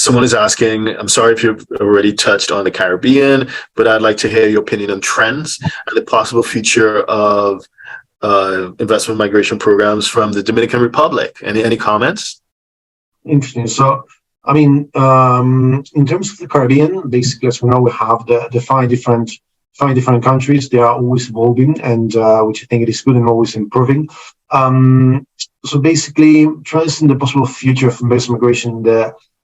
someone is asking, I'm sorry if you've already touched on the Caribbean, but I'd like to hear your opinion on trends and the possible future of investment migration programs from the Dominican Republic. Any comments? Interesting. So, I mean, in terms of the Caribbean, basically, as we know, we have the five different countries. They are always evolving, and which I think it is good and always improving. So basically, trends in the possible future of investment migration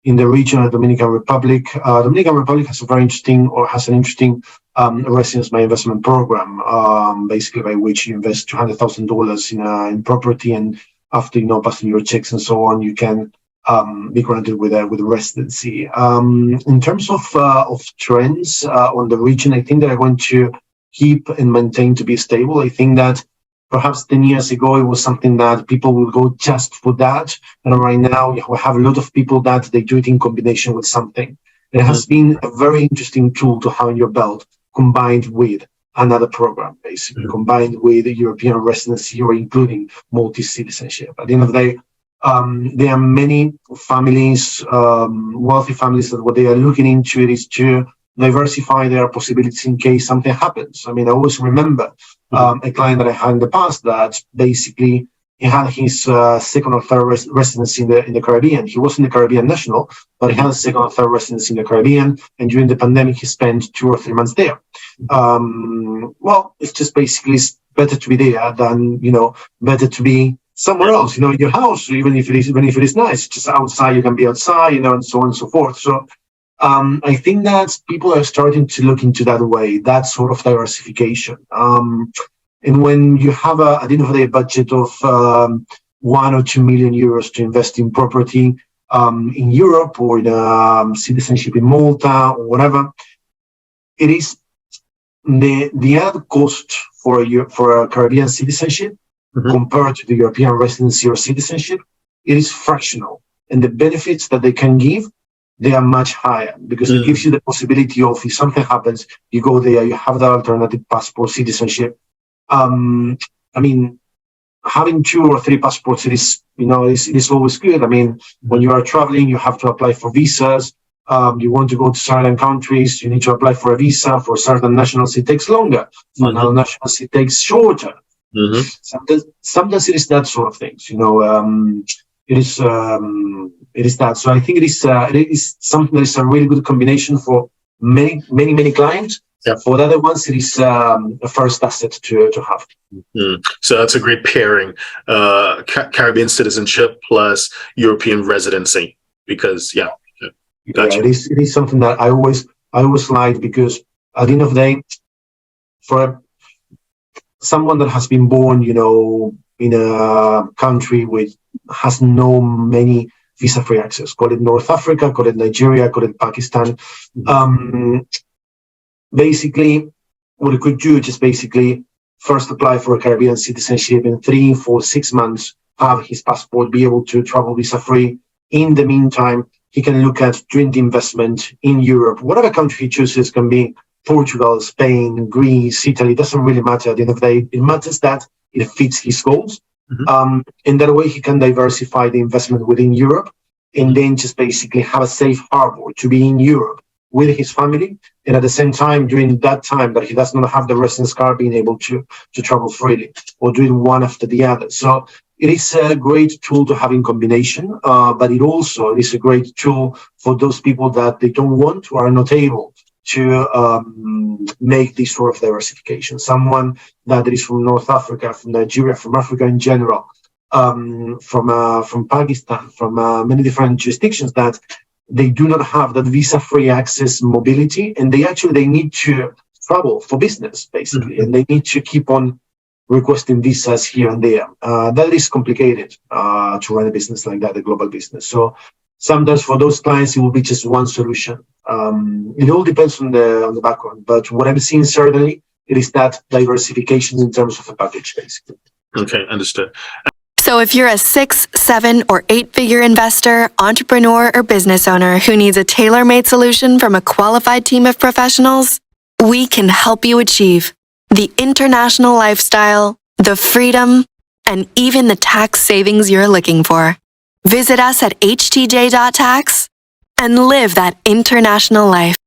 in the region of Dominican Republic. Dominican Republic has an interesting residence by investment program, basically by which you invest $200,000 in property, and after passing your checks and so on, you can be granted with a residency. In terms of trends on the region, I think that are going to keep and maintain to be stable. I think that perhaps 10 years ago, it was something that people would go just for that. And right now, we have a lot of people that they do it in combination with something. It has been a very interesting tool to have in your belt, combined with another program, basically, combined with the European residency or including multi-citizenship. At the end of the day, there are many families, wealthy families, that what they are looking into it is to diversify their possibilities in case something happens. I mean, I always remember a client that I had in the past that basically he had his second or third residency in the Caribbean. He wasn't a Caribbean national, but he had a second or third residency in the Caribbean. And during the pandemic, he spent 2 or 3 months there. Well, it's just basically better to be there than, better to be somewhere else, in your house, even if it is nice. Just outside, you can be outside, and so on and so forth. So I think that people are starting to look into that way, that sort of diversification. And when you have at the end of the day, a budget of 1 or 2 million euros to invest in property in Europe or in citizenship in Malta or whatever, it is the added cost for a Caribbean citizenship compared to the European residency or citizenship, it is fractional. And the benefits that they can give, they are much higher because it gives you the possibility of, if something happens, you go there, you have that alternative passport, citizenship. I mean, having 2 or 3 passports, it is always good. I mean, when you are traveling, you have to apply for visas. You want to go to certain countries, you need to apply for a visa. For certain nationals, it takes longer. For other nationals, it takes shorter. Sometimes it is that sort of things, it is that. So I think it is something that is a really good combination for many clients. Yeah. For the other ones, it is a first asset to have. So that's a great pairing, Caribbean citizenship plus European residency, because gotcha. It is something that I always like, because at the end of the day, for someone that has been born, in a country which has no many visa-free access, call it North Africa, call it Nigeria, call it Pakistan. Basically, what you could do is just basically first apply for a Caribbean citizenship in 3, 4, 6 months, have his passport, be able to travel visa-free. In the meantime, he can look at doing the investment in Europe. Whatever country he chooses, can be Portugal, Spain, Greece, Italy, doesn't really matter at the end of the day. It matters that it fits his goals. In that way, he can diversify the investment within Europe and then just basically have a safe harbor to be in Europe with his family. And at the same time, during that time that he does not have the residence card, being able to travel freely or doing one after the other. So it is a great tool to have in combination, but it is a great tool for those people that they don't want or are not able to make this sort of diversification. Someone that is from North Africa, from Nigeria, from Africa in general, from Pakistan, from many different jurisdictions, that they do not have that visa-free access mobility, and they need to travel for business, basically, and they need to keep on requesting visas here and there. That is complicated to run a business like that, a global business. So sometimes for those clients, it will be just one solution. It all depends on the background, but what I'm seeing certainly, it is that diversification in terms of a package, basically. Okay, understood. So if you're a 6, 7, or 8-figure investor, entrepreneur, or business owner who needs a tailor-made solution from a qualified team of professionals, we can help you achieve the international lifestyle, the freedom, and even the tax savings you're looking for. Visit us at htj.tax and live that international life.